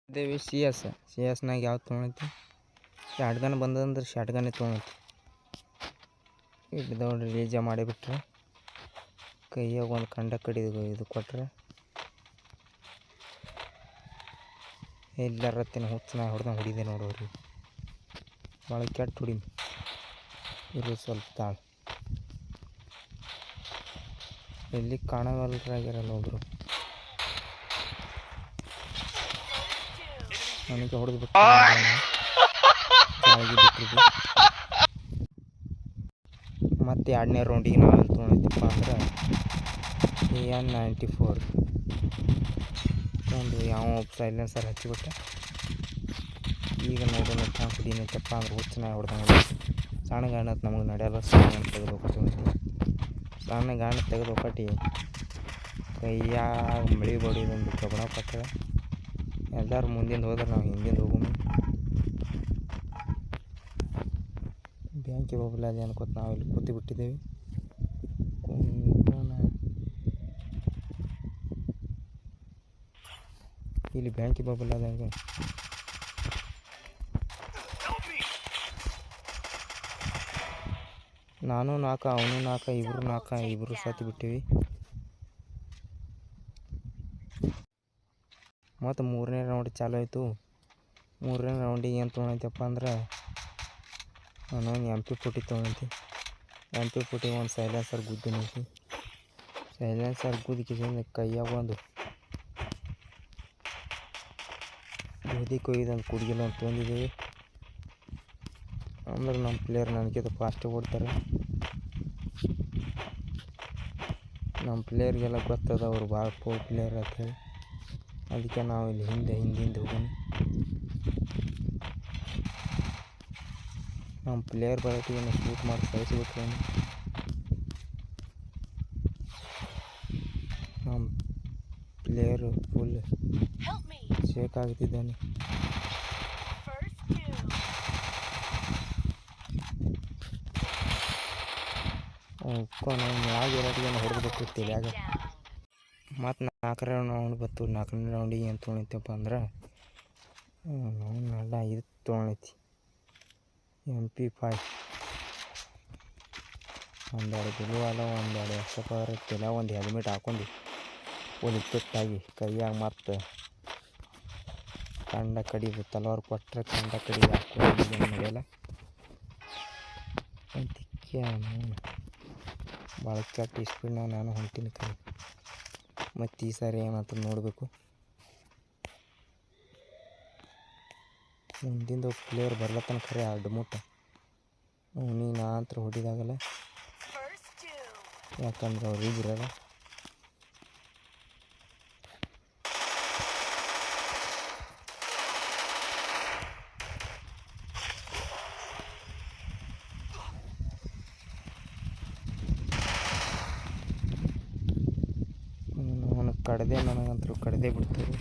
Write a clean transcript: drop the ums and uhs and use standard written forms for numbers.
ಇದೇವಿ C ಎಸ್ನಾಗ ಯಾವ್ದು ತೊಗೊಳೈತಿ short gun ಬಂದಂದ್ರೆ short ಗನ್ನೇ ತೊಗೊಳೈತಿ. ಹಿಡ್ದವ್ರು ರೇಜ ಮಾಡಿಬಿಟ್ರೆ ಕೈಯಾಗ ಒಂದು ಕಂಡ ಕಡಿದು ಇದು ಕೊಟ್ರೆ ಎಲ್ಲರತ್ತಿನ ಹುಚ್ಚು ನಾ ಹೊಡೆದಂಗೆ ಹೊಡಿದೆ ನೋಡೋರಿ. ಭಾಳ ಕೆಟ್ಟ ಹೊಡಿನಿ ಇರು ಸ್ವಲ್ಪ ತಾಳು. ಎಲ್ಲಿ ಕಾಣವಲ್ರಾಗಿರಲ್ಲ ಒಬ್ರು ನನಗೆ ಹೊಡೆದು ಬಿಟ್ಟು ಬಿಟ್ಟಿದ್ವಿ. ಮತ್ತು ಎರಡನೇ ರೌಂಡಿಗೆ ನಾವು ಎಲ್ಲಿ ತೊಗೊಂಡಿದ್ದಪ್ಪ ಅಂದ್ರೆ AN-94 ಒಂದು ಯಾವ ಸೈಲೆನ್ಸರ್ ಹಚ್ಚಿಬಿಟ್ಟೆ. ಈಗ ನೋಡೋಣ ಹ್ಯಾಂಗೆ ಹೊಡಿನೈತಪ್ಪ ಅಂದ್ರೆ ಹುಚ್ಚು ಹೊಡೆದಂಗೆ ಸಣ್ಣ ಗಾಣತ್ ನಮಗೆ ನಡೆಯಲ್ಲ. ಸಣ್ಣ ಗಾಣ ತೆಗೆದು ಹೋಗ್ತಿ ಸಣ್ಣ ಗಾಣ ತೆಗೆದು ಹೋಗಟಿ ಕೈಯಾಗ ಮಳೆ ಬಡಿದೊಂದು ಕಬ್ಬಣ ಕೊಟ್ಟರೆ ಎಲ್ಲರೂ ಮುಂದಿಂದ ಹೋದ್ರೆ ನಾವು ಹಿಂದಿಂದ ಹೋಗೋಣ. ಬ್ಯಾಂಕಿಗೆ ಹೋಗಲ್ಲ ಅದೇ ಅನ್ಕೋತ ನಾವು ಇಲ್ಲಿ ಕೂತು ಬಿಟ್ಟಿದ್ದೇವೆ. ಇಲ್ಲಿ ಬ್ಯಾಂಕಿಗೆ ಹೋಗಲ್ಲ ಅದಾಗ ನಾನು ನಾಲ್ಕ ಅವನು ನಾಲ್ಕ ಇಬ್ಬರು ಸತ್ತು ಬಿಟ್ಟಿವಿ. ಮತ್ತು ಮೂರನೇ ರೌಂಡ್ ಚಾಲು ಆಯಿತು. ಮೂರನೇ ರೌಂಡಿಗೆ ಏನು ತೊಗೊಳೈತಪ್ಪ ಅಂದ್ರೆ ನಾನು MP40 ತೊಗೊಳೈತಿ. MP40 ಒಂದು ಸೈಲೆನ್ಸರ್ ಗುದ್ದಿನೈತಿ. ಸೈಲೆನ್ಸರ್ ಗುದ್ದಿಕಿಸಿಂದ ಕೈಯಾಗ ಒಂದು ಗೋಧಿ ಕೊಯ್ದು ಕುಡ್ಗಿಲ್ಲ ಅಂತ ತೊಗೊಂಡಿದ್ದೀವಿ. ಅಂದ್ರೆ ನಮ್ಮ ಪ್ಲೇಯರ್ ನನಗಿಂತ ಫಾಸ್ಟಾಗಿ ಓಡ್ತಾರೆ. ನಮ್ಮ ಪ್ಲೇಯರ್ಗೆಲ್ಲ ಗೊತ್ತದ ಅವ್ರು ಭಾಳ ಪ್ಲೇಯರ್ ಅಂತೇಳಿ. ಅದಕ್ಕೆ ನಾವು ಇಲ್ಲಿ ಹಿಂದೆ ಹೋಗೋಣ. ನಮ್ಮ ಪ್ಲೇಯರ್ ಬರೋಟಿಗೆ ಶೂಟ್ ಮಾಡಿ ಕಳಿಸ್ಬಿಟ್ರೆ ನಮ್ಮ ಪ್ಲೇಯರು ಫುಲ್ ಶೇಕ್ ಆಗ್ತಿದ್ದಾನೆ. ನಾವು ಮ್ಯಾಗ ಇರೋಟಿಗೆ ಹೊಡೆದ್ಬಿಟ್ಟು ತಲೆಯಾಗ. ಮತ್ತು 4ನೇ ರೌಂಡ್ ಬತ್ತು. 4ನೇ ರೌಂಡಿಗೆ ಏನು ತೊಗೊಳೈತಪ್ಪ ಅಂದ್ರೆ ನಾವೆಲ್ಲ ಇದು ತೊಗೊಳೈತಿ MP5 ಒಂದೆರಡು ಬಿಳುವಾಲ ಒಂದೆರಡು ಎಕ್ಸ್ಟ್ರಾ ತಲೆ ಒಂದು ಹೆಲ್ಮೆಟ್ ಹಾಕೊಂಡು ಒಂದು ಪೆಟ್ಟಾಗಿ ಕೈಯಾಗ ಮತ್ತು ಕಂಡ ಕಡಿದು ತಲವಾರು ಕೊಟ್ಟರೆ ಕಂಡ ಕಡಿ ಹಾಕೊಂಡು ನಡೆಯಲ್ಲ. ಅದಕ್ಕೆ ಭಾಳ ಕೆಟ್ಟ ಸ್ಪೀಡ್ನಾಗ ನಾನು ಹೊಂಟೀನಿ ಕೈ. ಮತ್ತು ಈ ಸಾರಿ ಏನಂತ ನೋಡಬೇಕು. ಮುಂದಿಂದ ಪ್ಲೇಯರ್ ಬರ್ಲತ್ತನ ಖರೆ ಅಡ್ಮುಟ್ಟ ಅವನಿಗೆ ನಾ ಅಂತ ಹೊಡಿದಾಗಲ್ಲ. ಯಾಕಂದ್ರೆ ಅವ್ರು ಈಗಿರಲ್ಲ. ಅವನು ಕಡ್ದೆ ನನಗಂತೂ ಕಡ್ದೇ ಬಿಡ್ತಾರೆ.